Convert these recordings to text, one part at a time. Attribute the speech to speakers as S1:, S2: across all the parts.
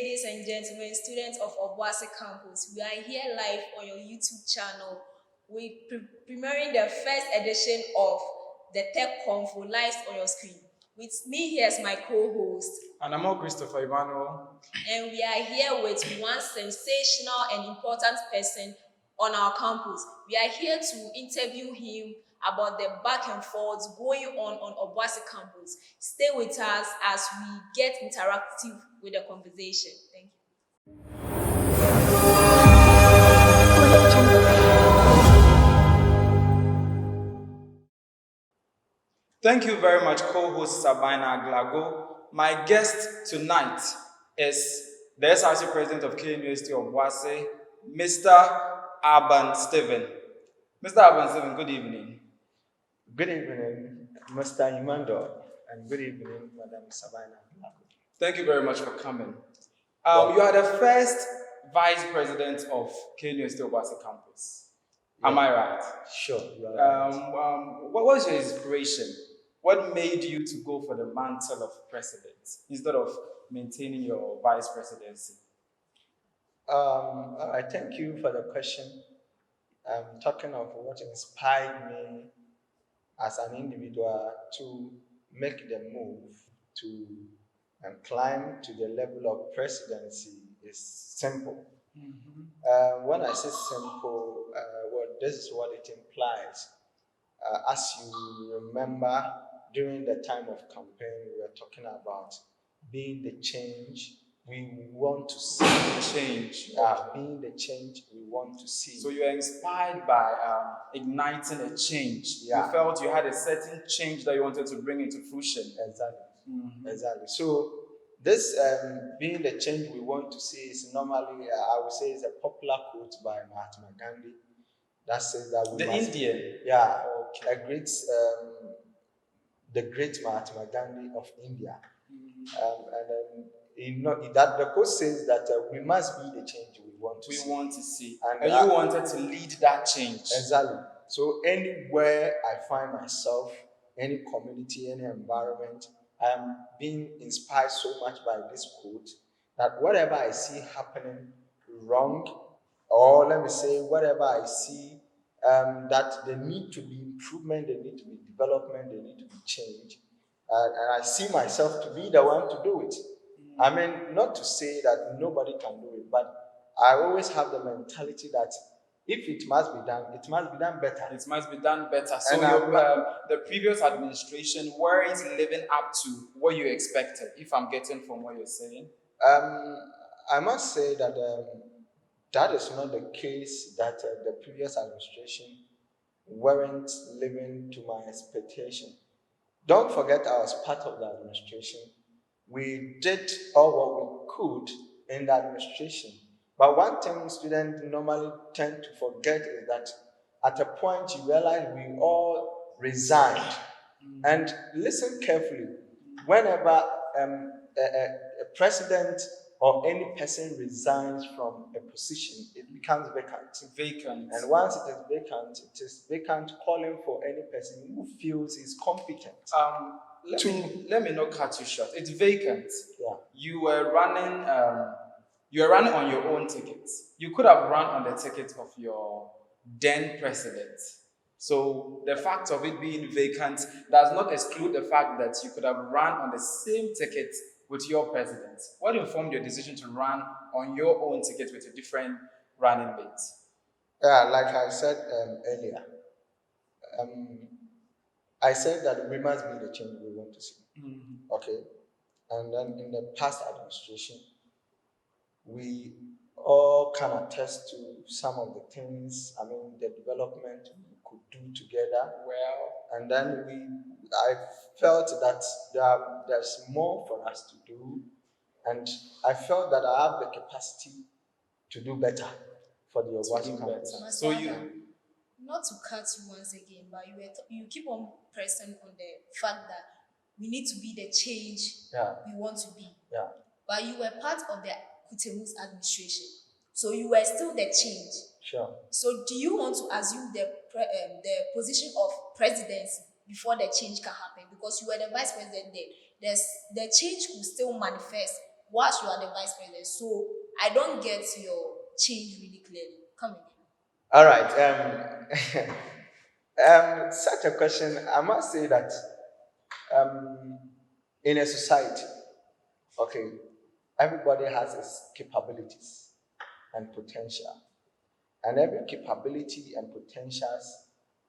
S1: ladies and gentlemen, students of Obuasi campus. We are here live on your YouTube channel. We're premiering the first edition of the Tech Convo live on your screen. With me here is my co-host.
S2: And I'm Christopher Emmanuel.
S1: And we are here with one sensational and important person on our campus. We are here to interview him about the back and forth going on Obuasi campus. Stay with us as we get interactive with the conversation. Thank you.
S2: Thank you very much, co-host Sabina Glago. My guest tonight is the SRC President of K University of Obuasi, Mr. Abban Stephen. Mr. Abban Stephen, good evening.
S3: Good evening, Mr. Imando, and good evening, Madam Sabina.
S2: Thank you very much for coming. You are the first Vice President of K University of Obuasi campus. Yeah. Am I right?
S3: Sure, you are right.
S2: What was your inspiration? What made you to go for the mantle of president instead of maintaining your vice presidency?
S3: I thank you for the question. Talking of what inspired me as an individual to make the move to climb to the level of presidency is simple. Mm-hmm. When I say simple, well, this is what it implies. As you remember, during the time of campaign, we were talking about being the change we want to see.
S2: Change.
S3: Being the change we want to see.
S2: So you are inspired by igniting a change. Yeah. You felt you had a certain change that you wanted to bring into fruition.
S3: Exactly. Mm-hmm. Exactly. So this being the change we want to see is normally, I would say, is a popular quote by Mahatma Gandhi that says that we
S2: the Indian.
S3: Yeah. Okay. The great Mahatma Gandhi of India. Mm-hmm. That the quote says that we must be the change we want to see.
S2: And you wanted to lead that change.
S3: Exactly. So anywhere I find myself, any community, any environment, I'm being inspired so much by this quote that whatever I see happening wrong, or let me say, whatever I see that there need to be improvement, there need to be development, there need to be change. And I see myself to be the one to do it. I mean, not to say that nobody can do it, but I always have the mentality that if it must be done, it must be done better.
S2: It must be done better. So the previous administration weren't living up to what you expected, if I'm getting from what you're saying?
S3: I must say that that is not the case, that the previous administration weren't living to my expectation. Don't forget I was part of the administration. We did all what we could in the administration. But one thing students normally tend to forget is that at a point you realize we all resigned. Mm-hmm. And listen carefully. Whenever a president or any person resigns from a position, it becomes vacant. And once it is vacant, calling for any person who feels is competent.
S2: Let me not cut you short. It's vacant.
S3: Yeah.
S2: You were running on your own ticket. You could have run on the ticket of your then president. So the fact of it being vacant does not exclude the fact that you could have run on the same ticket with your president. What informed your decision to run on your own ticket with a different running mate?
S3: Yeah, like I said earlier, I said that we must be the change we want to see. Mm-hmm. Okay? And then in the past administration, we all can attest to some of the things, the development we could do together well. And then I felt that there's more for us to do. And I felt that I have the capacity to do better for the Obuasi campus.
S1: So not to cut you once again, but you keep on pressing on the fact that we need to be the change we want to be.
S3: Yeah.
S1: But you were part of the Kutemu's administration, so you were still the change.
S3: Sure.
S1: So do you want to assume the position of presidency before the change can happen? Because you were the vice president then. The change will still manifest whilst you are the vice president. So I don't get your change really clearly. Come again.
S3: All right. Such a question, I must say that um, in a society, okay, everybody has its capabilities and potential. And every capability and potentials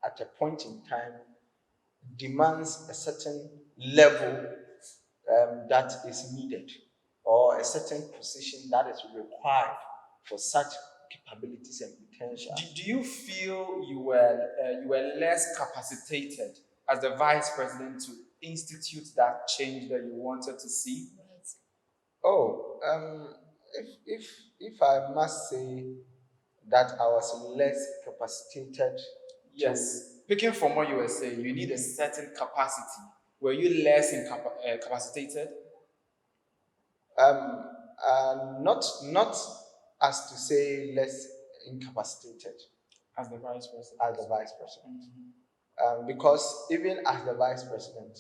S3: at a point in time demands a certain level that is needed, or a certain position that is required for such capabilities and potential.
S2: Do you feel you were less capacitated as the vice president to institute that change that you wanted to see?
S1: Right.
S3: Oh, if I must say that I was less capacitated
S2: Yes. Picking from what you were saying, you need a certain capacity. Were you less capacitated?
S3: um, not as to say less incapacitated
S2: As the vice president.
S3: as the vice president. Because even as the vice president,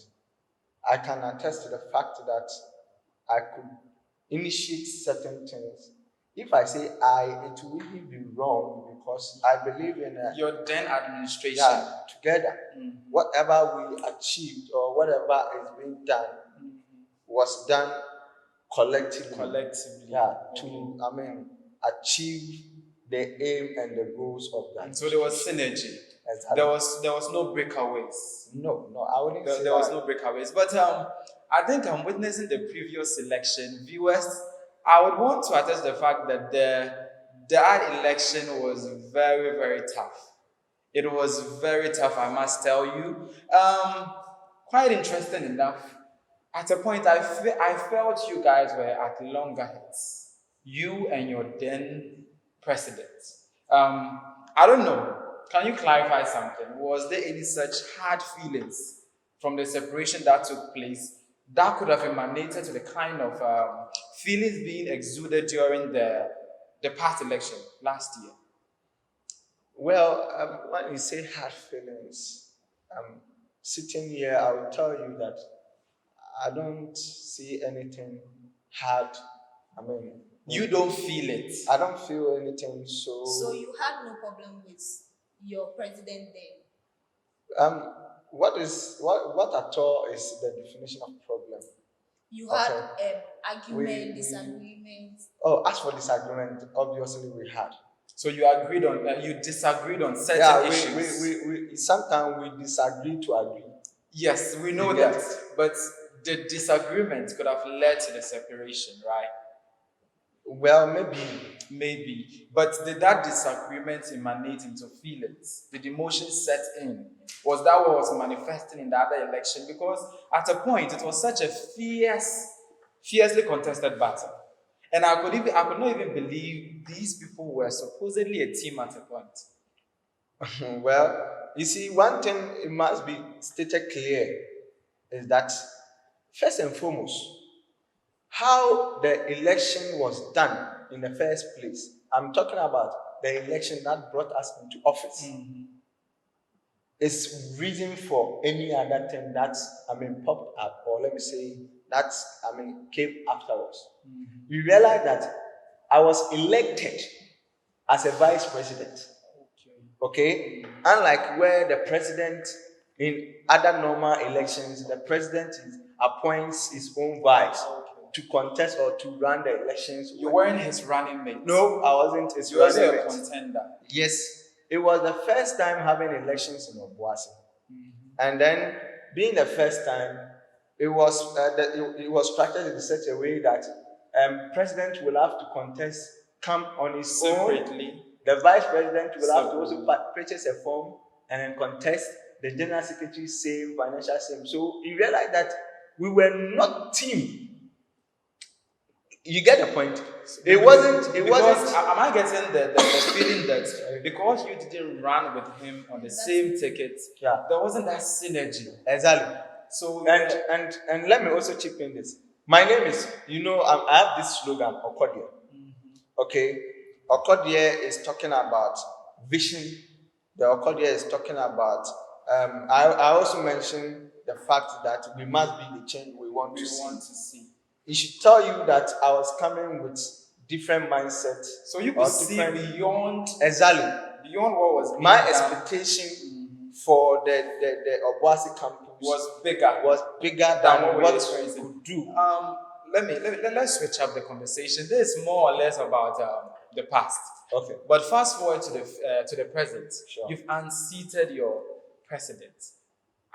S3: I can attest to the fact that I could initiate certain things. If I say I, it will even be wrong because I believe in
S2: Your then administration.
S3: yeah, together. Whatever we achieved or whatever is being done was done collectively.
S2: Collectively.
S3: Yeah,
S2: Okay.
S3: to achieve the aim and the goals of that.
S2: So there was synergy.
S3: Exactly.
S2: There was no breakaways.
S3: No, I wouldn't say
S2: There was
S3: that.
S2: no breakaways. But I think I'm witnessing the previous election. Viewers, I would want to attest the fact that that election was very, very tough. It was very tough, I must tell you. Quite interesting enough. At a point, I felt you guys were at loggerheads. You and your then president. I don't know. Can you clarify something? Was there any such hard feelings from the separation that took place that could have emanated to the kind of feelings being exuded during the past election last year?
S3: Well, when you say hard feelings, sitting here, I will tell you that I don't see anything hard. I mean,
S2: You don't feel it.
S3: I don't feel anything so.
S1: So you had no problem with your president then?
S3: Um, what at all is the definition of problem?
S1: You
S3: Okay.
S1: had argument,
S3: We-
S1: disagreement.
S3: Oh, as for disagreement, obviously we had.
S2: So you agreed on you disagreed on certain
S3: Yeah,
S2: issues.
S3: we sometimes we disagree to agree.
S2: Yes, we know
S3: You get
S2: that.
S3: it?
S2: But the disagreement could have led to the separation, right?
S3: Well, maybe.
S2: Maybe. But did that disagreement emanate into feelings? Did emotions set in? Was that what was manifesting in the other election? Because at a point it was such a fiercely contested battle. And I could not even believe these people were supposedly a team at a point.
S3: Well, you see, one thing it must be stated clear is that first and foremost, how the election was done in the first place. I'm talking about the election that brought us into office. Is reason for any other thing that popped up, or let me say that came afterwards. We realized that I was elected as a vice president. Okay, unlike where the president in other normal elections, the president appoints his own vice to contest or to run the elections.
S2: You weren't his running mate.
S3: No, I wasn't his
S2: You were
S3: running
S2: a
S3: mate.
S2: contender.
S3: Yes, it was the first time having elections in Obuasi, and then being the first time, it was structured in such a way that president will have to contest, come on his
S2: Separately.
S3: own. The vice president will have to also
S2: Separately.
S3: purchase a form and then contest. The general secretary same, financial same. So you realize that we were not team. You get the point. It wasn't.
S2: Am I getting the feeling that because you didn't run with him on the same ticket,
S3: Yeah.
S2: there wasn't that synergy?
S3: Exactly.
S2: So
S3: And let me also chip in this. My name is, I have this slogan, Okodie. Okay, Okodie is talking about vision. The Okodie is talking about. I also mentioned the fact that we must be the change we want to see. it should tell you that I was coming with different mindset.
S2: So you
S3: or
S2: could see
S3: different
S2: beyond
S3: exactly
S2: what was being
S3: my
S2: done
S3: expectation for the Obuasi campus
S2: was bigger.
S3: than
S2: what we're
S3: what
S2: experiencing.
S3: we could do.
S2: Let's switch up the conversation. This is more or less about the past.
S3: Okay.
S2: But fast forward to the present.
S3: Sure.
S2: You've unseated your president.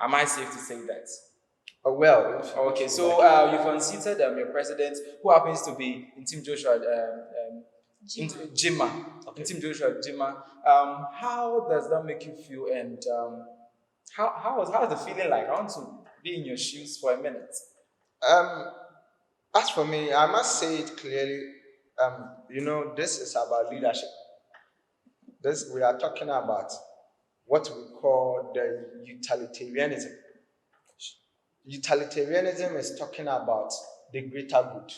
S2: Am I safe to say that?
S3: Well,
S2: Okay, so you've unseated your president, who happens to be Intim Joshua Jima.
S3: Okay.
S2: Intim Joshua Jima. How does that make you feel? And how's the feeling like? I want to be in your shoes for a minute.
S3: As for me, I must say it clearly. This is about leadership. This we are talking about what we call the utilitarianism. Utilitarianism is talking about the greater good.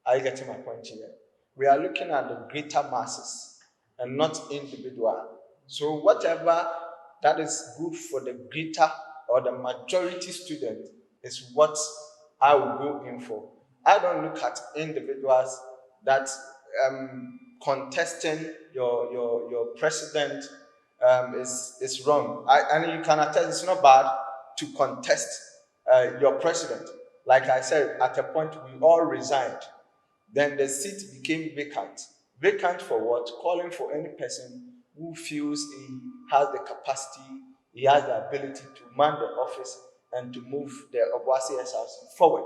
S3: Are you getting my point here? We are looking at the greater masses and not individual. So whatever that is good for the greater or the majority student is what I will go in for. I don't look at individuals that contesting your president is wrong. And you can attest it's not bad to contest your president. Like I said, at a point we all resigned. Then the seat became vacant. Vacant for what? Calling for any person who feels he has the capacity, he has the ability to man the office and to move the Obuasi SRC forward.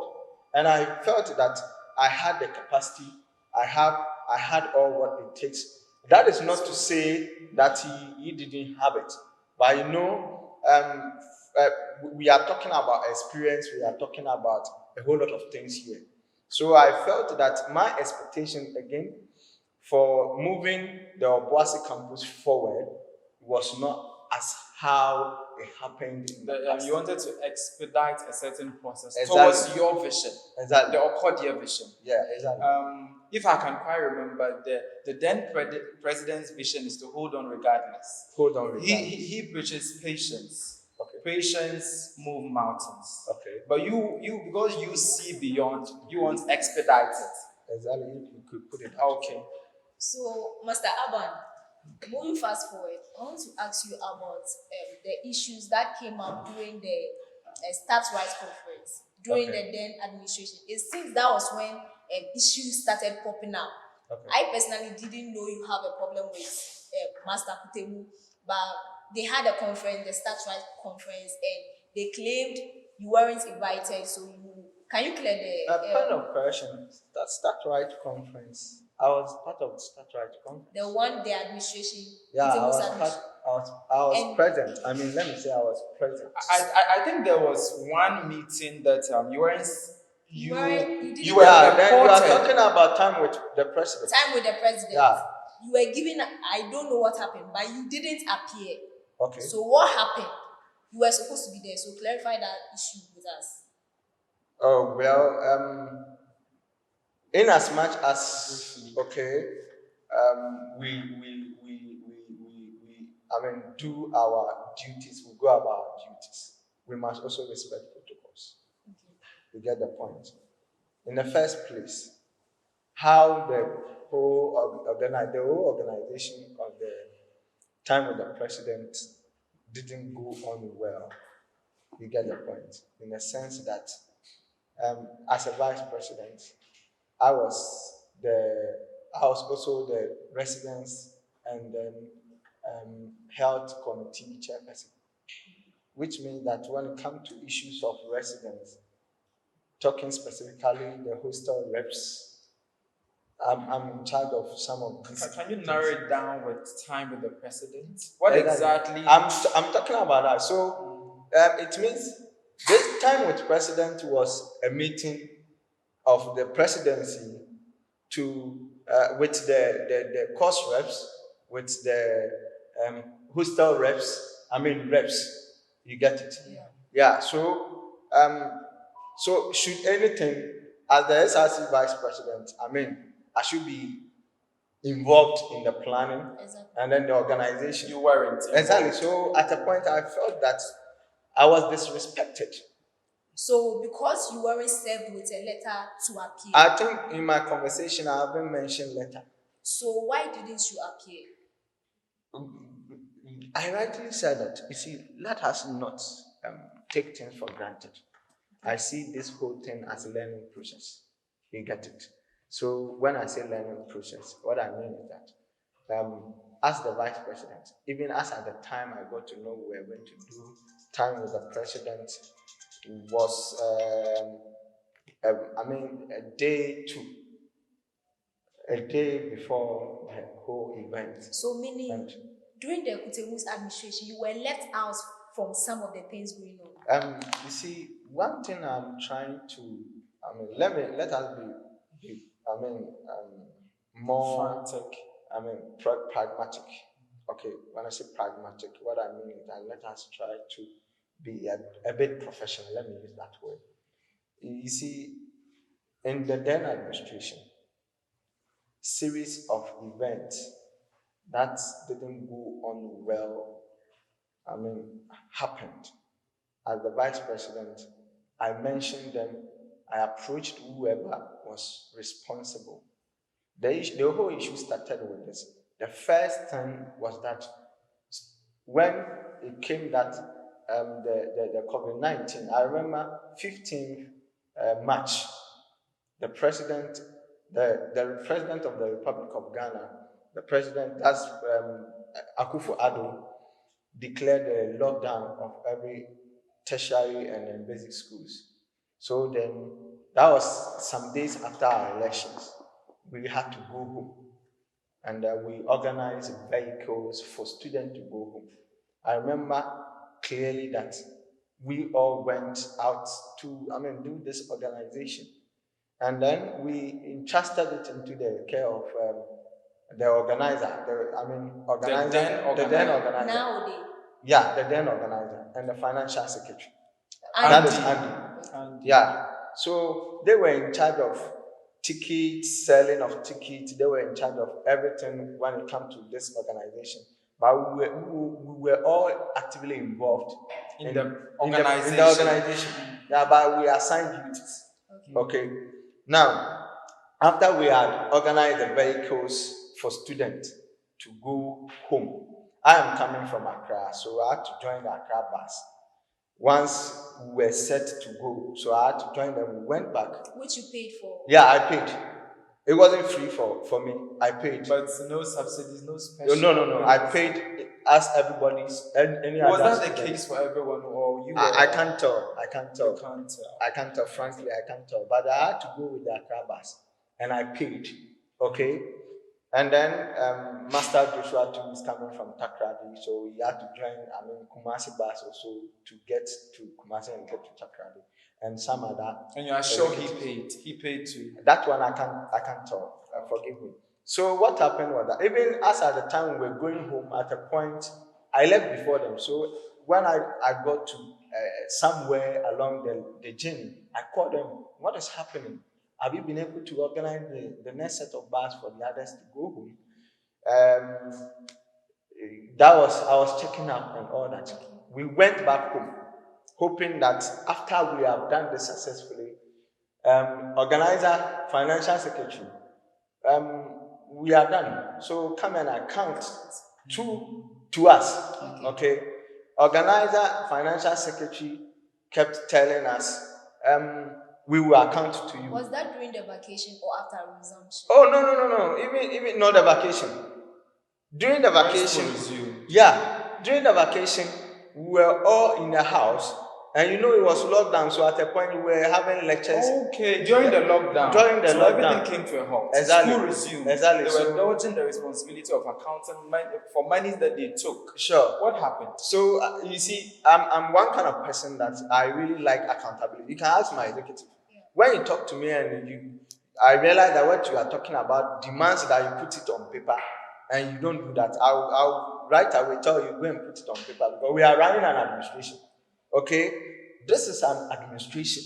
S3: And I felt that I had the capacity, I had all what it takes. That is not to say that he didn't have it. But we are talking about experience, we are talking about a whole lot of things here. So I felt that my expectation again for moving the Obuasi campus forward was not as how it happened in the past.
S2: You wanted to expedite a certain process
S3: Exactly.
S2: towards your vision,
S3: Exactly.
S2: the Okodia vision.
S3: Yeah, exactly.
S2: If I can quite remember, the then president's vision is to hold on regardless.
S3: Hold on regardless.
S2: He preaches patience.
S3: Okay.
S2: Patience move mountains.
S3: Okay.
S2: But you because you see beyond, you want expedite it.
S3: Exactly. You could put it.
S2: Okay.
S1: So, Master Abban, moving fast forward, I want to ask you about the issues that came up during the Start Right conference, during
S3: Okay.
S1: the then administration. It seems that was when issues started popping up.
S3: Okay.
S1: I personally didn't know you have a problem with Master Kutemu, but they had a conference, the Start Right conference, and they claimed you weren't invited. So can you clear the
S3: Point of correction. That Start Right conference. I was part of the Start Right conference.
S1: the one the administration?
S3: Yeah, I
S1: Kutemu's
S3: was
S1: administration.
S3: I was
S1: And-
S3: present. I mean, let me say I was present.
S2: I think there was one meeting that you weren't.
S1: You didn't
S2: you were
S3: Yeah, then you are
S2: reported.
S3: talking about time with the president.
S1: time with the president.
S3: Yeah.
S1: You were given, I don't know what happened, but you didn't appear.
S3: Okay.
S1: So what happened? You were supposed to be there. So clarify that issue with us.
S3: Oh well, in as much as we I mean do our duties, we go about our duties. We must also respect protocols. You get the point. In the first place, how the whole organization of the time with the president didn't go on well. You get the point. In the sense that as a vice president, I was also the residence and then health committee chairperson, which means that when it comes to issues of residence, talking specifically the hostel reps, I'm in charge of some of these.
S2: Can you narrow it down with time with the president? What exactly?
S3: I'm talking about that. So it means this time with president was a meeting of the presidency to with the course reps, with the hostel reps. I mean reps. You get it?
S1: Yeah.
S3: Yeah. So should anything as the SRC vice president, I should be involved in the planning
S1: Exactly.
S3: and then the organization.
S2: You weren't.
S3: Exactly. So at a point, I felt that I was disrespected.
S1: So because you weren't served with a letter to appear,
S3: I think in my conversation I haven't mentioned letter.
S1: so why didn't you appear?
S3: I rightly said that. You see, let us not take things for granted. I see this whole thing as a learning process. You get it? So when I say learning process, what I mean is that as the vice president, even as at the time I got to know we were going to do time with the president was, day two, a day before the whole event.
S1: So meaning
S3: And
S1: during the Kutemu's administration, you were left out from some of the things going on.
S3: you see, one thing I'm trying to, let us be more,
S2: Frantic.
S3: pragmatic. Okay, when I say pragmatic, what I mean is that let us try to be a bit professional. Let me use that word. You see, in the then administration, series of events that didn't go on well, happened. As the vice president, I mentioned them, I approached whoever was responsible. The whole issue started with this. The first thing was that when it came that the COVID 19, I remember 15th March, the president, the president of the Republic of Ghana, the president, that's Akufo-Addo, declared a lockdown of every tertiary and basic schools. So then, that was some days after our elections. We had to go home, and we organized vehicles for students to go home. I remember clearly that we all went out to, do this organization, and then we entrusted it into the care of the organizer. The then organizer.
S1: Nowadays,
S3: Yeah, the then organizer and the financial secretary.
S1: and
S3: That is Andy.
S2: And
S3: Yeah. So they were in charge of tickets, selling of tickets. They were in charge of everything when it comes to this organization. But we were all actively involved
S2: in the organization.
S3: In the organization. Yeah, but we assigned duties. Okay. Now, after we had organized the vehicles for students to go home, I am coming from Accra, so I had to join the Accra bus. Once we were set to go, so I had to join them. We went back.
S1: which you paid for.
S3: Yeah, I paid. It wasn't free for me. I paid.
S2: But no subsidies, no special.
S3: No. I paid as everybody's any
S2: Was
S3: other
S2: that the
S3: student.
S2: case for everyone, or you?
S3: I can't tell.
S2: You can't tell.
S3: I can't tell. Frankly, I can't tell. But I had to go with the Accra bus, and I paid. Okay. And then Master Joshua too is coming from Takrady, so he had to join Kumasi bus also to get to Kumasi and get to Takrady, and some other.
S2: And you are sure he paid? He paid too.
S3: That one I can't tell. Forgive me. So what happened was that even as at the time we were going home, at a point I left before them. So when I got to somewhere along the journey, I called them. What is happening? Have you been able to organize the next set of bus for the others to go home? I was checking up and all that. We went back home, hoping that after we have done this successfully, organizer, financial secretary, we are done. So come and account to us. Okay. Organizer, financial secretary kept telling us, we will account to you.
S1: Was that during the vacation or after resumption?
S3: Oh no. Even not the vacation. During the vacation. Yeah. During the vacation, we were all in the house. And it was lockdown, so at a point we were having lectures.
S2: Okay, during the lockdown.
S3: So
S2: everything came to a halt.
S3: Exactly.
S2: School resumed.
S3: Exactly.
S2: They were dodging the responsibility of accounting for monies that they took.
S3: Sure.
S2: What happened?
S3: So you see, I'm one kind of person that I really like accountability. You can ask my executive. When you talk to me and I realize that what you are talking about demands that you put it on paper, and you don't do that. I'll right away tell you go and put it on paper because we are running an administration. Okay, this is an administration.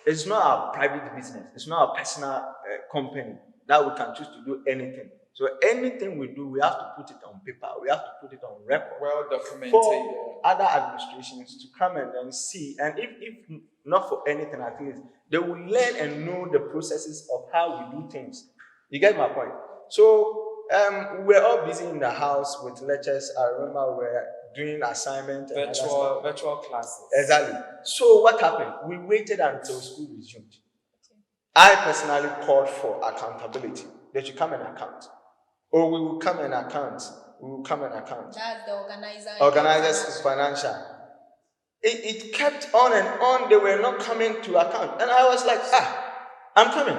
S3: It's not our private business. It's not our personal company that we can choose to do anything. So anything we do, we have to put it on paper. We have to put it on record.
S2: Well documented.
S3: For other administrations to come and then see. And if not for anything, at least they will learn and know the processes of how we do things. You get my point? So we were all busy in the house with lectures. I remember we were doing assignment and other stuff.
S2: Virtual classes.
S3: Exactly. So what happened? We waited until school resumed. I personally called for accountability. They should come and account. Or we will come and account. We will come and account.
S1: That's the organizer.
S3: Organizers financial. It kept on and on. They were not coming to account. And I was like, I'm coming.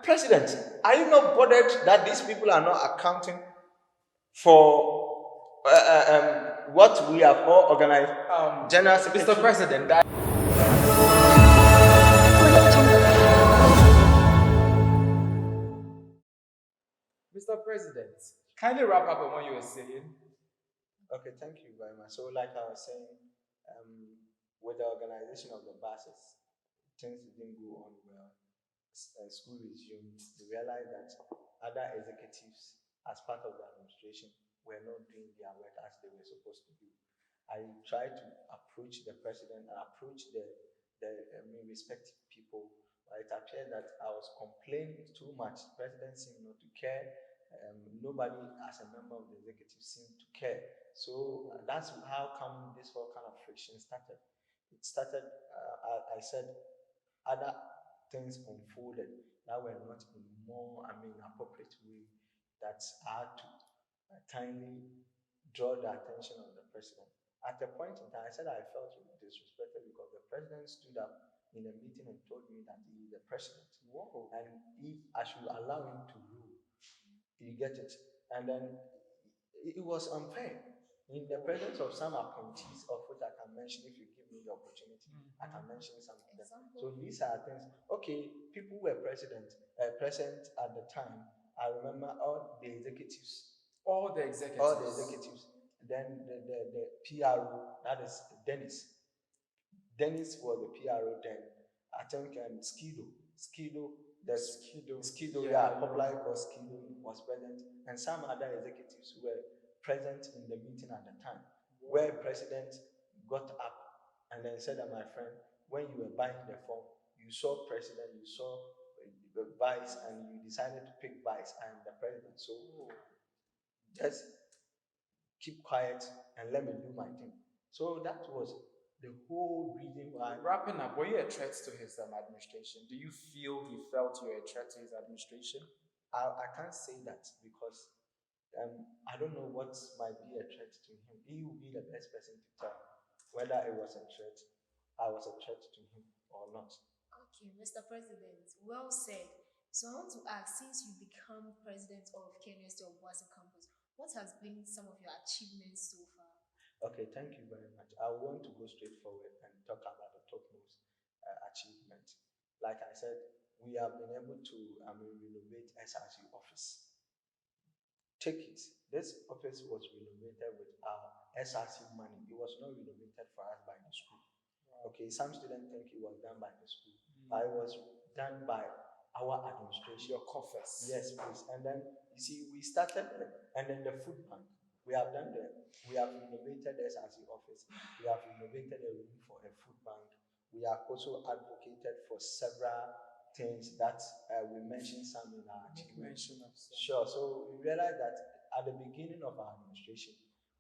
S3: President, are you not bothered that these people are not accounting for what we have all organized? General Secretary.
S2: Mr. President, Mr. President, kindly wrap up on what you were saying.
S3: Okay, thank you very much. So, like I was saying, with the organization of the buses, things didn't go on well. School resumed. We realized that other executives, as part of the administration, were not doing their work as they were supposed to do. I tried to approach the president and approach the respective people, but it appeared that I was complaining too much. The president seemed not to care. Nobody, as a member of the executive, seemed to care. So that's how come this whole kind of friction started. It started, I said, other things unfolded that were not in more, appropriate way that I had to kindly draw the attention of the president. At a point in time, I said I felt disrespected because the president stood up in a meeting and told me that he is the president. Whoa. And I should allow him to rule. You get it? And then it was unfair. In the presence of some appointees, of which I can mention if you give me the opportunity, I can mention some of them. So these are things. Okay, people were present at the time. I remember all the executives. Then the PRO, that is Dennis. Dennis was the PRO then. I think Skido, popularly called Skido, was present, and some other executives were present in the meeting at the time, where President got up and then said that, my friend, when you were buying the form, you saw President, you saw the Vice, and you decided to pick Vice. I am the President, so just keep quiet and let me do my thing. So that was the whole reason why.
S2: Wrapping up, were you a threat to his administration? Do you feel he felt you were a threat to his administration?
S3: I can't say that because I don't know what might be a threat to him. He will be the best person to tell whether it was a threat, I was a threat to him or not.
S1: Okay, Mr. President, well said. So I want to ask, since you become president of Knust Obuasi campus, what has been some of your achievements so far?
S3: Okay, thank you very much. I want to go straight forward and talk about the topmost achievement. Like I said, we have been able to renovate SRC office. Take it. This office was renovated with our SRC money. It was not renovated for us by the school. Okay, some students think it was done by the school, but it was done by our administration.
S2: Your coffers.
S3: Yes, please. And then you see, we started, and then the food bank. We have renovated the SRC office. We have renovated a room for a food bank. We have also advocated for several things that we mentioned some in our achievement. Sure. So we realized that at the beginning of our administration,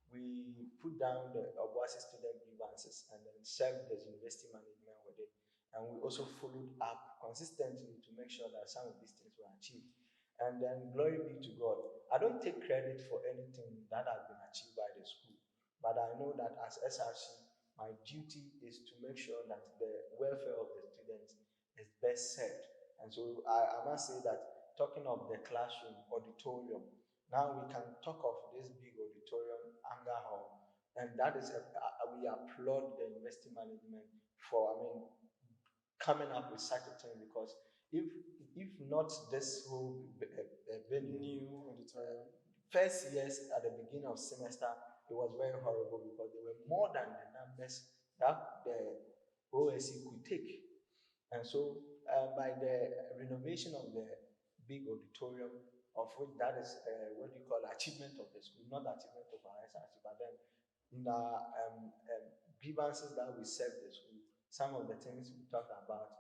S3: we put down the Obuasi student grievances and then served the university management with it. And we also followed up consistently to make sure that some of these things were achieved. And then glory be to God. I don't take credit for anything that has been achieved by the school, but I know that as SRC, my duty is to make sure that the welfare of the students is best served. And so I must say that, talking of the classroom auditorium, now we can talk of this big auditorium, Anger Hall, and that is we applaud the university management for coming up with such a thing, because if not this whole venue,
S2: new auditorium,
S3: first years at the beginning of semester, it was very horrible because there were more than the numbers that the OSC could take. And so by the renovation of the big auditorium, of which that is what you call achievement of the school, not achievement of our SRC, but then in our grievances that we served the school, some of the things we talked about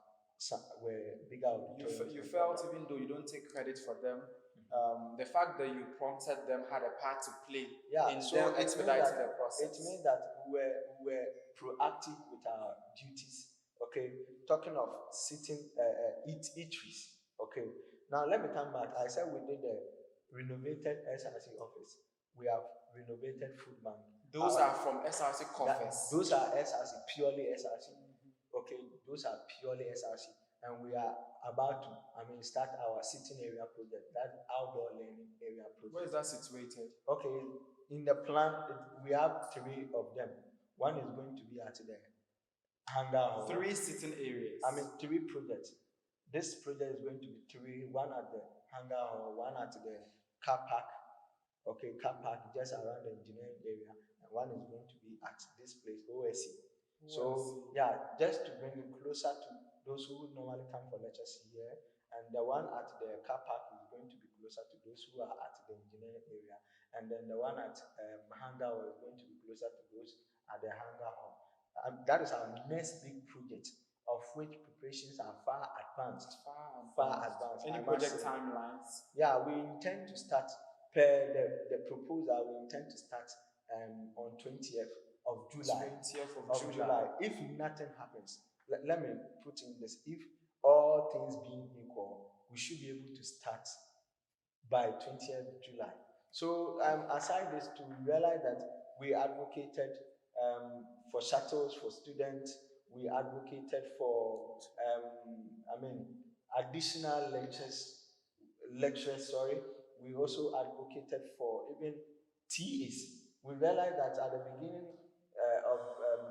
S3: were bigger auditoriums.
S2: You
S3: and
S2: felt,
S3: all that.
S2: even though you don't take credit for them, the fact that you prompted them had a part to play
S3: Yeah,
S2: in
S3: so
S2: them
S3: it means
S2: expediting the
S3: that
S2: process.
S3: it means that we were proactive with our duties. Okay, talking of sitting eateries. Okay, now let me come back. I said we did the renovated SRC office. We have renovated food bank.
S2: Those are from SRC coffers.
S3: Those are SRC, purely SRC. Okay, those are purely SRC. And we are about to, start our sitting area project, that outdoor learning area project.
S2: Where is that situated?
S3: Okay, in the plan, we have three of them. One is going to be at the hangar hall.
S2: 3 sitting areas.
S3: 3 projects. This project is going to be 3, one at the hangar hall, one at the car park. Okay, car park just around the engineering area, and one is going to be at this place, OSC. So yeah, just to bring it closer to those who normally come for lectures here, and the one at the car park is going to be closer to those who are at the engineering area, and then the one at hangar hall is going to be closer to those at the hangar hall. That is our next big project, of which preparations are far advanced. Far advanced.
S2: Any project timelines?
S3: Yeah, we intend to start per the proposal. We intend to start on 20th of July.
S2: 20th of
S3: July. If nothing happens, let me put in this: if all things being equal, we should be able to start by 20th July. So aside this, to realize that we advocated for shuttles for students, we advocated for additional lectures. Sorry, we also advocated for even TAs. We realized that at the beginning of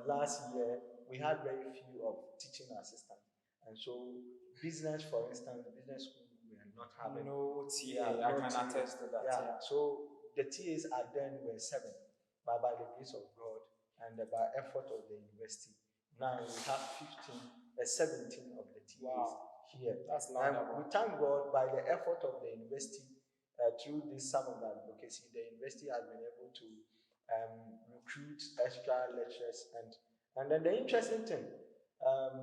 S3: last year, we had very few of teaching assistants, and so business, for instance, business school, we are not having
S2: no TA.
S3: Yeah,
S2: I
S3: no
S2: can
S3: TA.
S2: attest to that.
S3: Yeah. So the TAs at then were 7, but by the grace of God and by effort of the university, now we have 17 of the TAs here.
S2: That's
S3: And
S2: laudable.
S3: we thank God, by the effort of the university, through this summer advocacy, the university has been able to recruit extra lecturers, and then the interesting thing,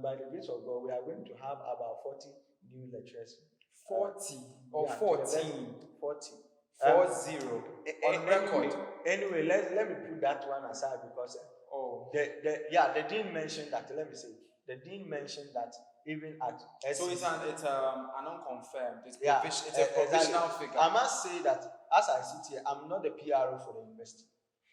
S3: by the grace of God, we are going to have about 40 new lecturers.
S2: 40 or
S3: Yeah,
S2: 14?
S3: 40.
S2: 40 on record.
S3: Anyway, let me put that one aside, because the dean mentioned that. Let me say, the dean mentioned that even at
S2: So
S3: SC,
S2: it's an unconfirmed. It's
S3: yeah,
S2: it's a provisional
S3: exactly.
S2: figure.
S3: I must say that as I sit here, I'm not the PRO for the university.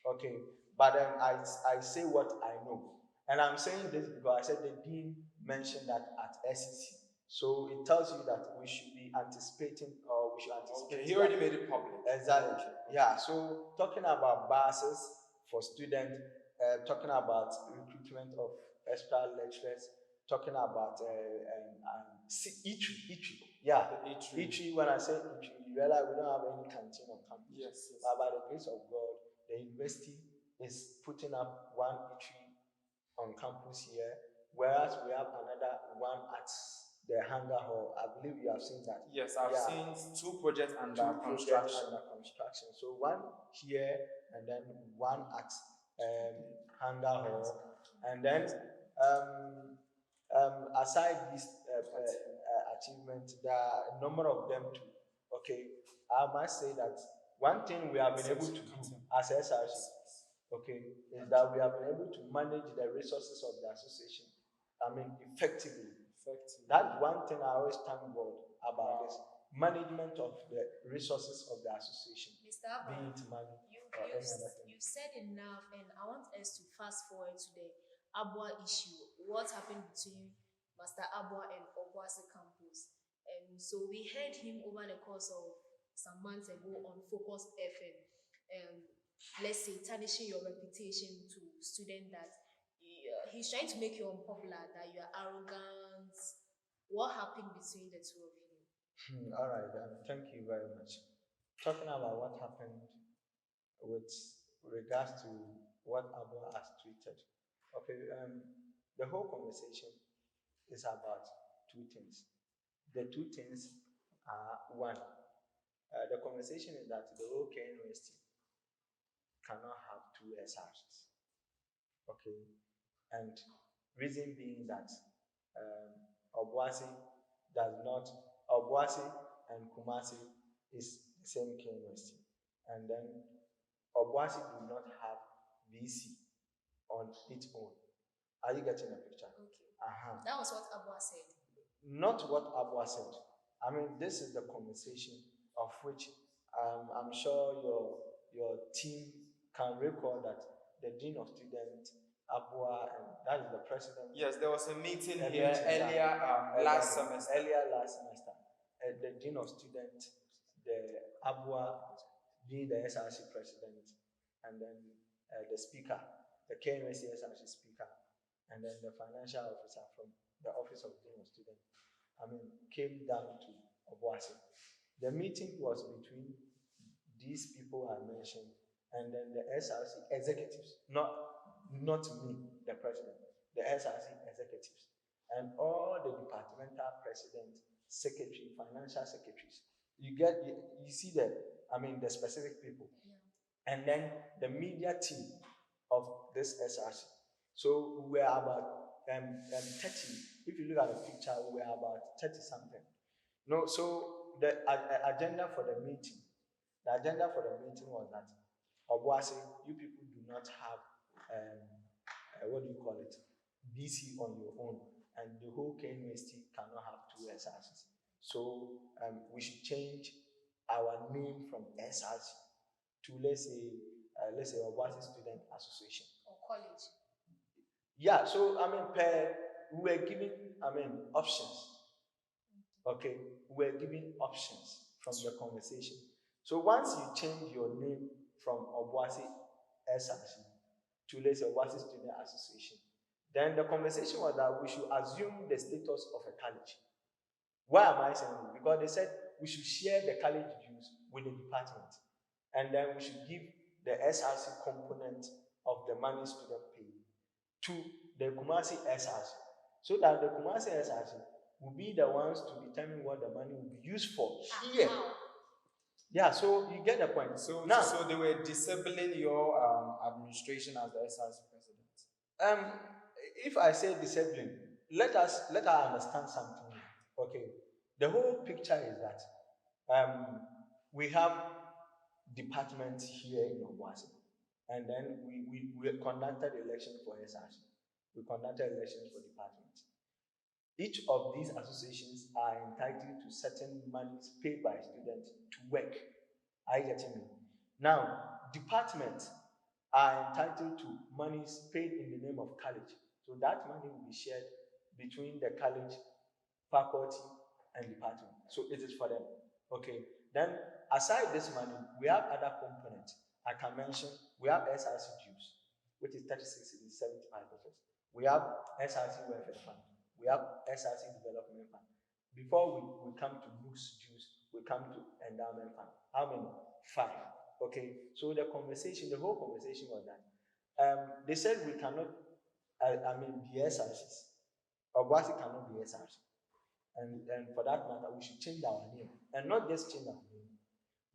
S3: Okay, but then I say what I know, and I'm saying this because I said the dean mentioned that at SEC. So it tells you that we should be anticipating, or we should anticipate.
S2: Okay, he already made it public.
S3: Exactly. Yeah. So talking about buses for students, talking about recruitment of extra lecturers, talking about eatery. Yeah,
S2: The eatery.
S3: eatery. When I say eatery, you realize we don't have any canteen on campus.
S2: Yes.
S3: But by the grace of God, the university is putting up one eatery on campus here, whereas we have another one at the hangar hall. I believe you have seen that.
S2: Yes, I've seen 2 projects under construction.
S3: So one here, and then one at hangar hall, and then aside this achievement, there are a number of them too. Okay, I must say that one thing we have been able to do as SRC, okay, is that we have been able to manage the resources of the association, effectively. That's one thing I always thank God about this management of the resources of the association.
S1: Mr. Abban,
S3: Be it money or any other thing.
S1: you've said enough, and I want us to fast forward to the Abba issue. What happened between Master Abba and Obuasi campus? And so we heard him over the course of some months ago on Focus FM. Let's say tarnishing your reputation to students, that he's trying to make you unpopular, that you are arrogant. What happened between the two of you?
S3: All right, thank you very much. Talking about what happened with regards to what Abba has tweeted. Okay, the whole conversation is about 2 things. The 2 things are: one, the conversation is that the whole university cannot have 2 SRs. Okay, and Reason being that Obuasi does not, Obuasi and Kumasi is the same university. And then Obuasi do not have VC on its own. Are you getting the picture?
S1: Okay.
S3: Uh-huh.
S1: That was what Abba said.
S3: Not what Abba said. I mean, this is the conversation of which I'm sure your team can recall that the Dean of Students, Abua, and that is the president.
S2: Yes, there was a meeting here earlier last semester.
S3: Earlier last semester. The Dean of Students, the Abua being the SRC president, and then the speaker, the KMSC SRC speaker, and then the financial officer from the Office of Dean of Students, came down to Obuasi. The meeting was between these people I mentioned and then the SRC executives, not me, the president, the SRC executives, and all the departmental presidents, secretary, financial secretaries. You see the specific people.
S1: Yeah.
S3: And then the media team of this SRC. So we were about 30. If you look at the picture, we were about 30 something. No, so the agenda for the meeting was that Obuasi, you people do not have what do you call it, BC on your own, and the whole KNUST cannot have two SRCs. So we should change our name from SRC to let's say Obuasi Student Association
S1: or college.
S3: Yeah, so we were giving options. Okay, we were giving options from the conversation. So once you change your name from Obuasi SRC to let's say Obuasi Student Association, then the conversation was that we should assume the status of a college. Why am I saying this? Because they said we should share the college dues with the department, and then we should give the SRC component of the money student pay to the Kumasi SRC, so that the Kumasi SRC will be the ones to determine what the money will be used for here. Yeah, so you get the point.
S2: So
S3: now,
S2: so they were disabling your administration as the SRC president.
S3: If I say disabling, let us understand something. Okay, the whole picture is that we have departments here in Obuasi, and then we conducted election for SRC. We conducted elections for departments. Each of these associations are entitled to certain monies paid by students to work. Are you getting me? Now, departments are entitled to monies paid in the name of college. So that money will be shared between the college, faculty, and department. So it is for them. Okay. Then aside this money, we have other components. I can mention we have SRC dues, which is 36 cities, 75 pesos. We have SRC welfare fund. We have SRC development fund. Before we come to Knust dues, we come to endowment fund. How many? 5. Okay. So the whole conversation was that they said we cannot be SRCs. Obuasi cannot be SRC. And for that matter, we should change our name. And not just change our name.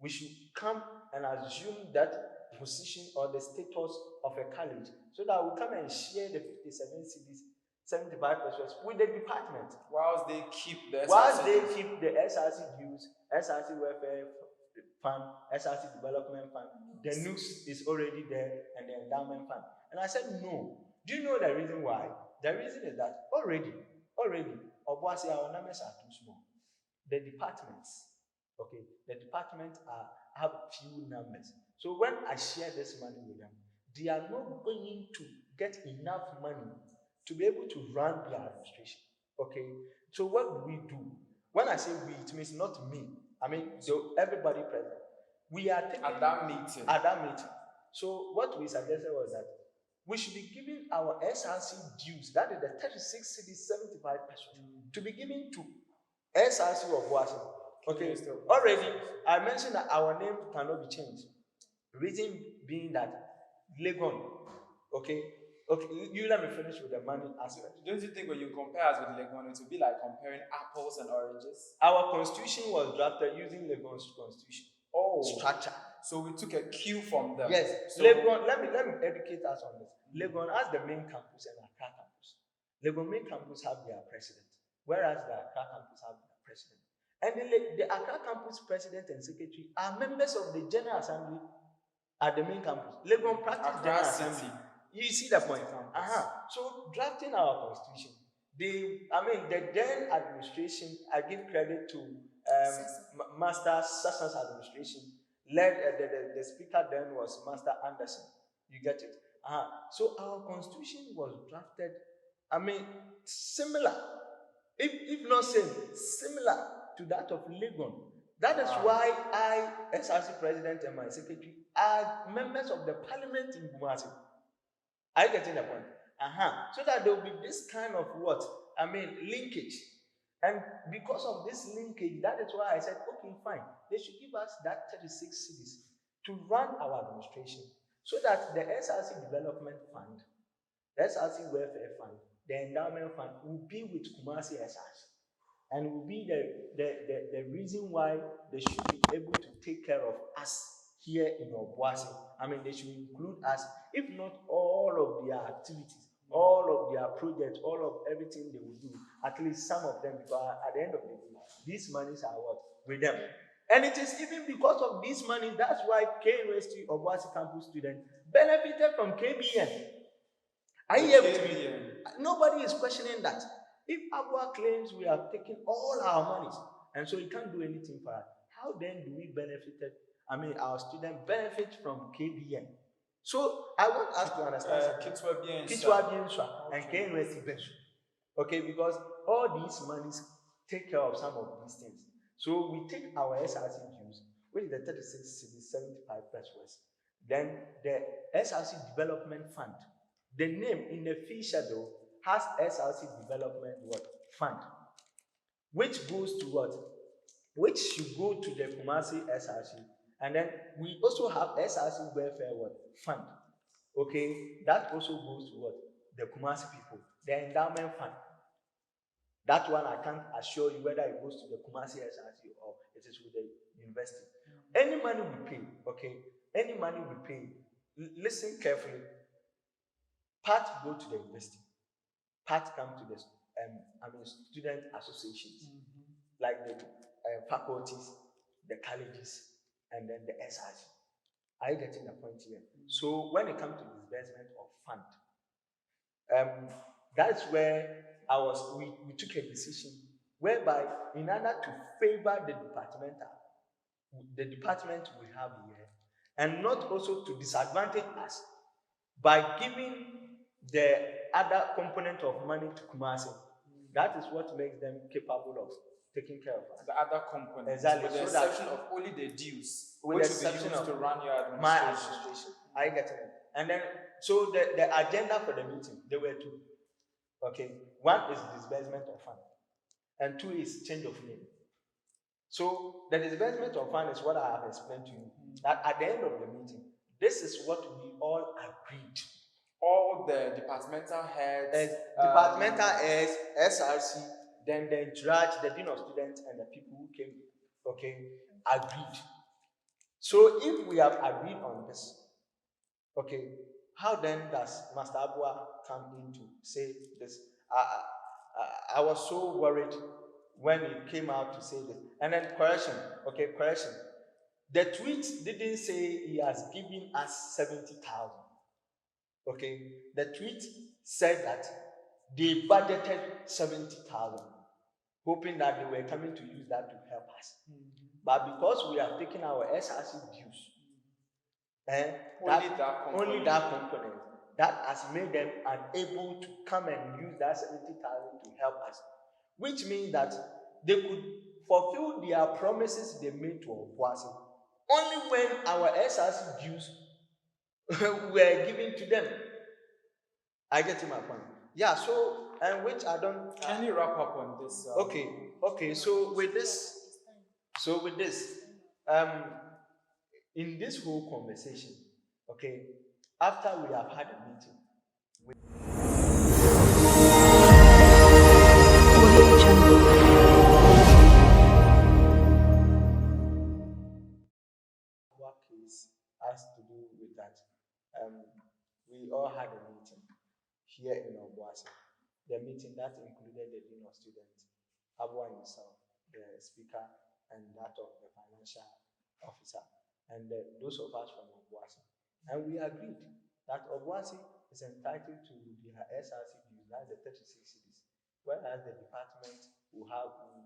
S3: We should come and assume that position or the status of a college so that we come and share the 57 cities, 75 pesos with the department.
S2: Whilst they keep the
S3: SRC dues, SRC welfare fund, SRC development fund, the Knust is already there, and the endowment fund. And I said, no. Do you know the reason why? The reason is that already, Obuasi, our numbers are too small. The departments have few numbers. So when I share this money with them, they are not going to get enough money to be able to run their administration. Okay. So what do we do? When I say we, it means not me. Everybody present. We are taking
S2: at that meeting.
S3: So what we suggested was that we should be giving our SRC dues, that is the 36 cities, 75 pesos, to be given to SRC of Obuasi. Okay. Already, I mentioned that our name cannot be changed. Reason being that Legon, okay, you let me finish with the money aspect.
S2: Don't you think when you compare us with Legon, it would be like comparing apples and oranges?
S3: Our constitution was drafted using Legon's constitution structure.
S2: So we took a cue from them.
S3: Yes. So Legon, let me educate us on this. Legon has the main campus and Accra campus. Legon main campus have their president, whereas the Accra campus have their president. And the Accra campus president and secretary are members of the General Assembly at the main campus. Legon practice
S2: Accra
S3: General
S2: City.
S3: Assembly. You see the point?
S2: Campus.
S3: So drafting our constitution, the then administration, I give credit to Master Sassan's administration, led the speaker then was Master Anderson. You get it? So our constitution was drafted, similar, if not same, similar to that of Legon. That is why I, SRC president, and my secretary are members of the parliament in Kumasi. Are you getting the point? So that there will be this kind of linkage. And because of this linkage, that is why I said, okay, fine. They should give us that 36 cities to run our administration. So that the SRC Development Fund, the SRC Welfare Fund, the Endowment Fund will be with Kumasi SRC. And will be the reason why they should be able to take care of us here in Obuasi. They should include us, if not all of their activities, all of their projects, all of everything they will do, at least some of them, because at the end of the day, these monies are what? With them. And it is even because of these money, that's why K University Obuasi campus students benefited from KBN. Are you able to me? Nobody is questioning that. If Abba claims we have taken all our monies and so you can't do anything for us, how then do we benefit? Our students benefit from KBN. So I want us to understand Kitwa and KNWT. Okay, because all these monies take care of some of these things. So we take our SRC dues, which is the 36 cities, 75 plus west. Then the SRC Development Fund. The name in the fee schedule has SRC Development Fund, which goes to what? Which should go to the Kumasi SRC. And then we also have SRC Welfare Fund. Okay, that also goes to what? The Kumasi people. The Endowment Fund. That one I can't assure you whether it goes to the Kumasi SRC or it is with the university. Any money we pay, okay, any money we pay, listen carefully. Part go to the university. Part come to the student associations, like the faculties, the colleges, and then the SRC. Are you getting the point here? So when it comes to disbursement of fund, that's where we took a decision whereby in order to favor the department we have here, and not also to disadvantage us by giving the other component of money to Kumasi. That is what makes them capable of taking care of us.
S2: The other components,
S3: exactly,
S2: with the
S3: so
S2: exception of only the dues,
S3: with
S2: which
S3: the
S2: will be
S3: exception
S2: used
S3: of
S2: to run your administration.
S3: my administration. I get it. And then, so the agenda for the meeting, there were two. Okay, one is disbursement of fund, and two is change of name. So the disbursement of fund is what I have explained to you. That at the end of the meeting, this is what we all agreed.
S2: All the departmental heads,
S3: SRC, then the in charge, the dean of students, and the people who came, okay, agreed. So if we have agreed on this, okay, how then does Master Abua come in to say this? I was so worried when he came out to say this. And then correction. The tweet didn't say he has given us 70,000. Okay, the tweet said that they budgeted 70,000, hoping that they were coming to use that to help us. But because we have taken our SRC dues, only that component, that has made them unable to come and use that 70,000 to help us, which means that they could fulfill their promises they made to Obuasi only when our SRC dues were given to them. I get to my point. Yeah, so, and which I don't...
S2: Can you wrap up on this?
S3: Okay, so with this, in this whole conversation, okay, after we have had a meeting, what case has to do with that? We all had a meeting here in Obuasi, the meeting that included the dean of students, Abban himself, the speaker, and that of the financial officer, and those of us from Obuasi. And we agreed that Obuasi is entitled to their SRC dues, that's the 36 cities, whereas the department will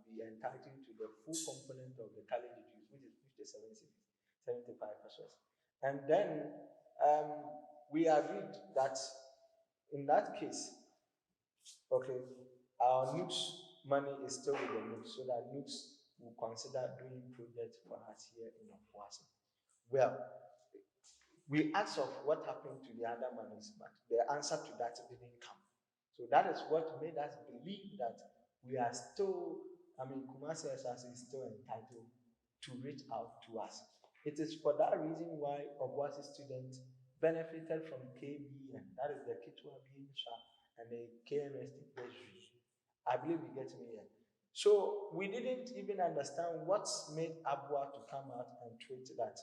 S3: be entitled to the full component of the college dues, which is 57 cities, 75 pesos. And then we agreed that in that case, okay, our NUTS money is still with the NUTS, so that NUTS will consider doing projects for us here in Obuasi. Well, we asked of what happened to the other monies, but the answer to that didn't come. So that is what made us believe that we are still, Kumasi SRC is still entitled to reach out to us. It is for that reason why Obuasi students benefited from KBN, that is the Kichwa Bimisha, and the KMST treasury. I believe you get me here. So we didn't even understand what made Abua to come out and tweet that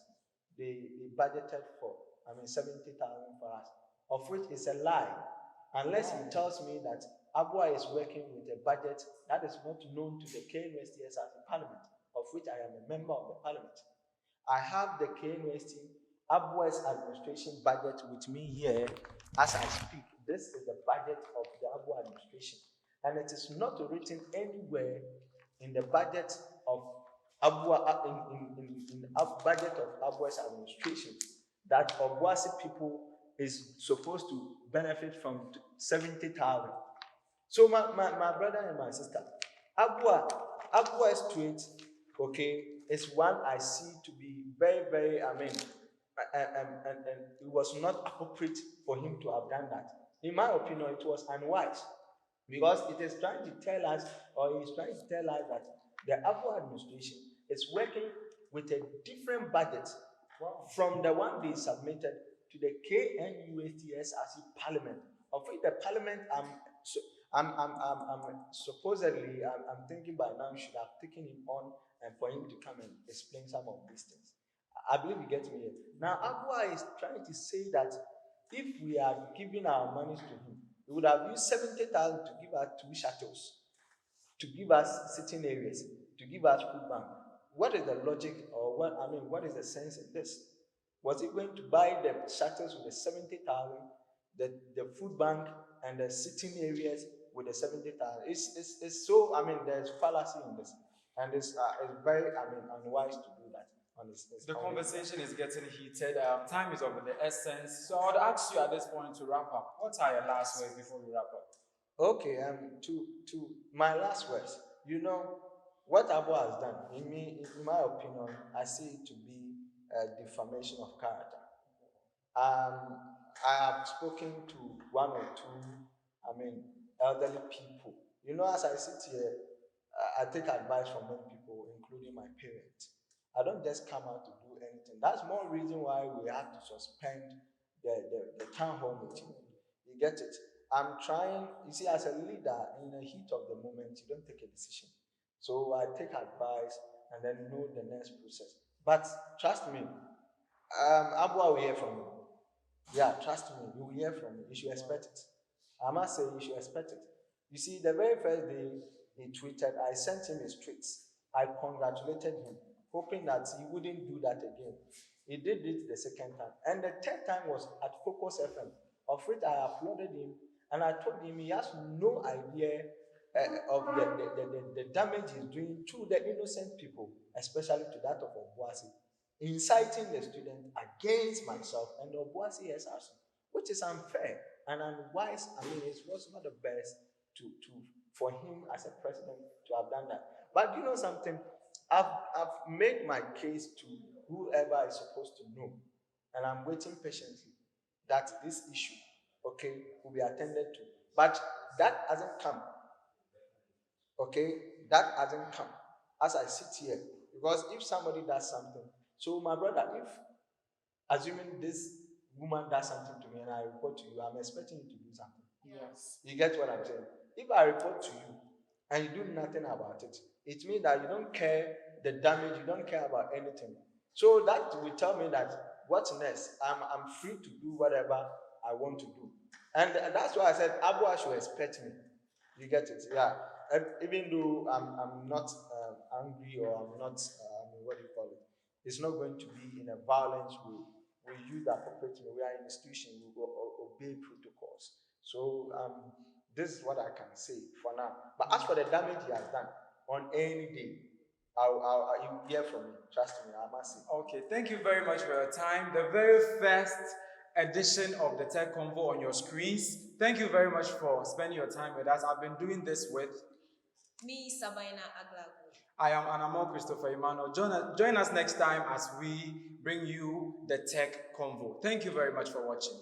S3: they budgeted for, 70,000 for us, of which is a lie. Unless he tells me that Abua is working with a budget that is not known to the KNUSTS as a parliament, of which I am a member of the parliament. I have the KNUST Abua's administration budget with me here as I speak. This is the budget of the Abua administration, and it is not written anywhere in the budget of Abua in budget of Abua's administration that Obuasi people is supposed to benefit from 70,000. So my brother and my sister, Abua Street, okay, is one I see to be very, very, and it was not appropriate for him to have done that. In my opinion, it was unwise because it is trying to tell us, or he's trying to tell us that the Abua administration is working with a different budget from the one they submitted to the KNUSTS as a parliament, of which the parliament I'm supposedly I'm thinking by now should have taken him on and for him to come and explain some of these things. I believe you get me here. Now Abua is trying to say that if we are giving our monies to him, we would have used 70,000 to give us 2 shuttles, to give us sitting areas, to give us food bank. What is the logic, or what is the sense in this? Was he going to buy the shuttles with the 70,000, the food bank and the sitting areas with the 70,000? It's so, there's fallacy in this, and it's very, unwise to do that.
S2: The conversation is getting heated. Time is of the essence. So I would ask you at this point to wrap up. What are your last words before we wrap up?
S3: Okay, to my last words, what Abu has done, in my opinion, I see it to be a defamation of character. I have spoken to one or two, elderly people. As I sit here, I take advice from many people, including my parents. I don't just come out to do anything. That's more reason why we have to suspend the town hall meeting. You get it? I'm trying, you see, as a leader, in the heat of the moment, you don't take a decision. So I take advice and then know the next process. But trust me, Abua will hear from you. Yeah, trust me, you will hear from me. You should expect it. I must say, you should expect it. You see, the very first day he tweeted, I sent him his tweets. I congratulated him, hoping that he wouldn't do that again. He did it the second time. And the third time was at Focus FM, of which I applauded him. And I told him he has no idea of the damage he's doing to the innocent people, especially to that of Obuasi, inciting the student against myself and the Obuasi SRC, which is unfair and unwise. It was not the best for him as a president to have done that. But you know something? I've made my case to whoever is supposed to know, and I'm waiting patiently that this issue, okay, will be attended to. But that hasn't come. Okay, that hasn't come as I sit here. Because if somebody does something, so my brother, if assuming this woman does something to me and I report to you, I'm expecting you to do something.
S2: Yes.
S3: You get what I'm saying? If I report to you and you do nothing about it, it means that you don't care the damage, you don't care about anything. So that will tell me that what's next? I'm free to do whatever I want to do. And that's why I said Abua should expect me. You get it? Yeah. Even though I'm not angry or I'm not, what do you call it? It's not going to be in a violent way. We use the appropriate way. We are an institution. We will obey protocols. So this is what I can say for now. But as for the damage he has done on any day, you'll hear from me. Trust me, I must say.
S2: Okay, thank you very much for your time. The very first edition of the Tech Convo on your screens. Thank you very much for spending your time with us. I've been doing this with
S1: Me, Sabina Aglago.
S2: I am Anamo Christopher Emmanuel. Join us next time as we bring you the Tech Convo. Thank you very much for watching.